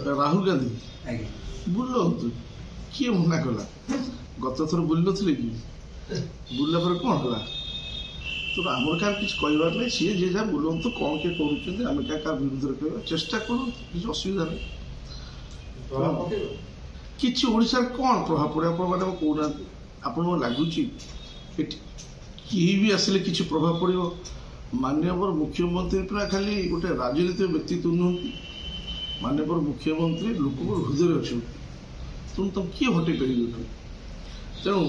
राहुल गांधी बुलतु किए मना कला गत थर बुल नी कि बुलला पर कौन है तो आम क्या किसी कहबार नहीं सी जे जहाँ बुलतु कौन किए करें क्या विरुद्ध कह चेष्टा करूँ किसी असुविधा नहीं किसी ओडिशा कौन प्रभाव पड़े आप कहना आपन लगुच भी आसिले किसी प्रभाव पड़ो माननीय मुख्यमंत्री पूरा खाली गोटे राजनीतिक व्यक्तित्व नुहति माननीय मुख्यमंत्री लोक हृदय अच्छे तुम तुम किए हटे कर तेणु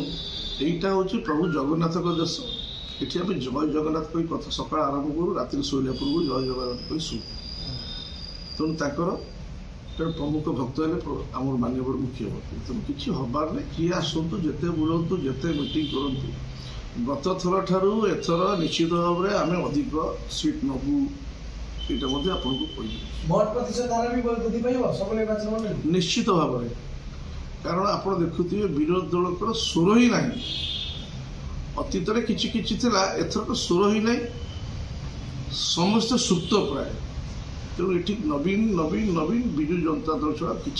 यहीटा हूँ प्रभु जगन्नाथ देश ये आम जय जगन्नाथ कही कथा सका आरंभ करूँ राति शोला पूर्व जय जगन्नाथ कही शु तेणु तर प्रमुख भक्त है आम माननीय मुख्यमंत्री तेणु किसी हबार नहीं किए आसतु जिते बुलतु जिते मीटिंग करूँ गत थर ठारू एथर निश्चित भाव में आम अधिक सीट नबू ये आपको निश्चित भाव में कारण आप देखुए विरोधी दल स्वर ही ना अतीत किसी एथर स्वर ही ना समस्त सुप्त प्राय तेणु ये नवीन नवीन नवीन विजु जनता दल छड़ा कि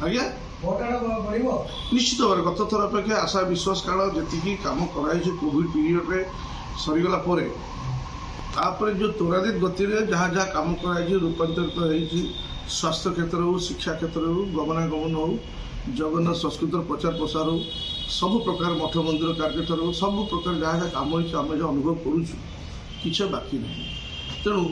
आज्ञा निश्चित भाव गत थर अपेक्षा आशा विश्वास काल जी कम कराई कोविड पीरियड रे सरीगला तापर जो त्वरान्वित गति जहाँ जहाँ कम कराई रूपांतरित हो स्वास्थ्य क्षेत्र हो शिक्षा क्षेत्र हो गमनागमन हो जगन्नाथ संस्कृत प्रचार प्रसार हो सब प्रकार मठ मंदिर कार्य हो सब प्रकार जहाँ जहाँ कम होम जो अनुभव करुचु किसी बाकी नहीं तेणु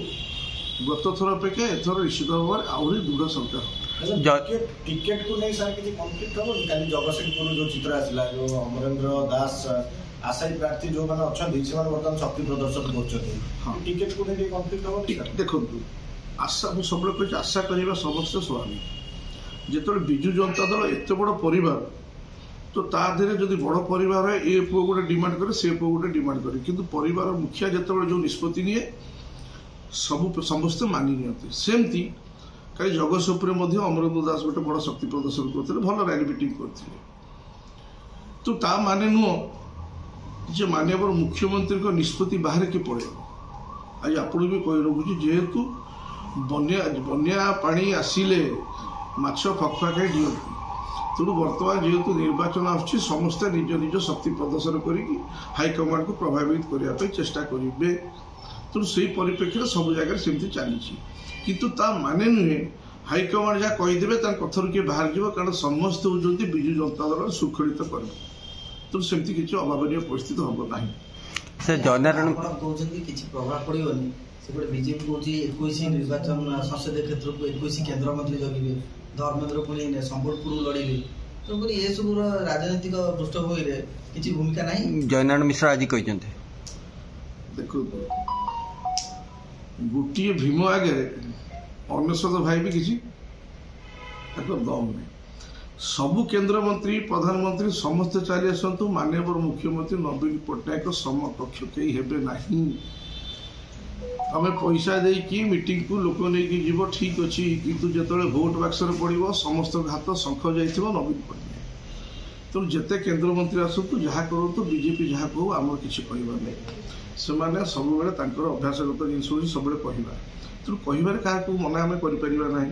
गत थर अपेक्षा एथर निश्चित भाव में आहरी दृढ़ सरकार टिकेट को नहीं सर किसी कन्फ्लिक्ट हम कल जगतसिंहपुर जो चित्र आसला जो अमरेंद्र दास आशायी प्रार्थी जो मैंने अच्छा बर्तमान शक्ति प्रदर्शन कर टिकेट को नहीं कन्फ्लिक्ट हम देखो आशा मुझे सब कह आशा करवा समस्त स्वाभाविक जो विजु जनता दल एत बड़ परिवार तो ताधे जब बड़ परिवार है ये पुओ गोटे डिमांड करे से पुओ गोटे डिमांड करे किंतु परिवार मुखिया जो जो निष्पत्ति निए सब समस्ते मानि नियंती सेमती कहीं जगतसिंहपुर अमरेंद्र दास गोटे बड़ शक्ति प्रदर्शन करते भल रैली मीटिंग करते तो ता माने नुह जे माननीय मुख्यमंत्री को निष्पत्ति बाहर के पड़े आज आपण भी कही रखुची जेहेतु बन्या पानी आसिले माछ फकफा खाई दियंती तेणु बर्तमान जेहेतु निर्वाचन आसुची समस्ते निज निज शक्ति प्रदर्शन करके हाईकमांड को प्रभावित करने चेष्टा करेंगे तेणु से परिप्रेक्षी सब जगह सेमती चली किंतु ता माने नुहे हाईकमांड जहाँ कहीदेवे कथर किए बाहर जाव कारण समस्त होती विजु जनता दल सुखलित कर तेणु सेमती किसी अभावन परिस्थिति हम ना प्रभाव पड़ोनी से बीजेपी कौन 21 निर्वाचन संसदीय क्षेत्र को 21 केन्द्र मंत्री जगह धर्मेन्द्र पुणी संबलपुर लड़े तेणुक ये सब राजनीतिक पृष्ठभूमि किसी भूमिका ना जयनारायण मिश्र आज कहते देखो गोटे भीम आगे अनेशत भाई भी किसी दम नहीं सबु केन्द्र मंत्री प्रधानमंत्री समस्ते चली आसतु माननीय मुख्यमंत्री नवीन पट्टनायक समकक्ष कई हेबे नहीं आम पैसा देकी मीटिंग को लोक नहीं जीव ठीक अच्छी किंतु जिते भोट बाक्सर पड़ो समस्त हाथ शंख जा नवीन पट्टनायक तेणु जिते केन्द्र मंत्री आसतु जहाँ करूँ बीजेपी जहाँ कहू आम किसी कहबार नहीं से सब अभ्यासगत जिन सब कहवा तेणु कह क्या मना आम करना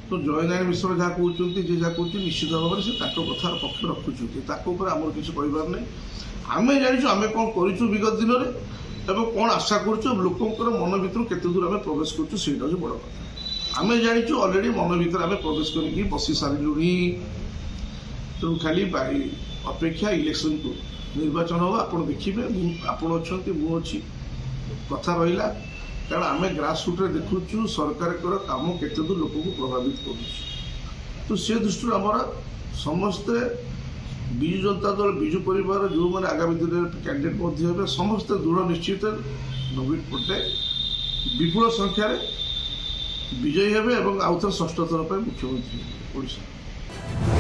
तो जयनारायण मिश्र जहाँ कहते जे जहाँ कहते निश्चित भाव में से कथा पक्ष रखुच्च आम किसी कहबार नहीं आम जाचु आम कौन करूँ विगत दिन में कौन आशा कर लोकर मन भर केते दूर आम प्रवेश करा बड़ कथा आम जाचु अलरेडी मन भर आम प्रवेश करके बसी सारू तेणु खाली अपेक्षा इलेक्शन को निर्वाचन हम आप देखिए आपण अच्छा मुझे कथा रहा कारण आम ग्रासरूट देखुचु सरकार काम केते दूर लोक को प्रभावित कर तो से दृष्टि आमर समस्ते विजु जनता दल विजु परिवार जो मैंने आगामी दिन में कैंडिडेट समस्ते दृढ़ निश्चित नवीन पट्टनायक विपुल संख्यार विजयी हेबे आउ थे षष्ठ थर पर मुख्यमंत्री ओडिशा।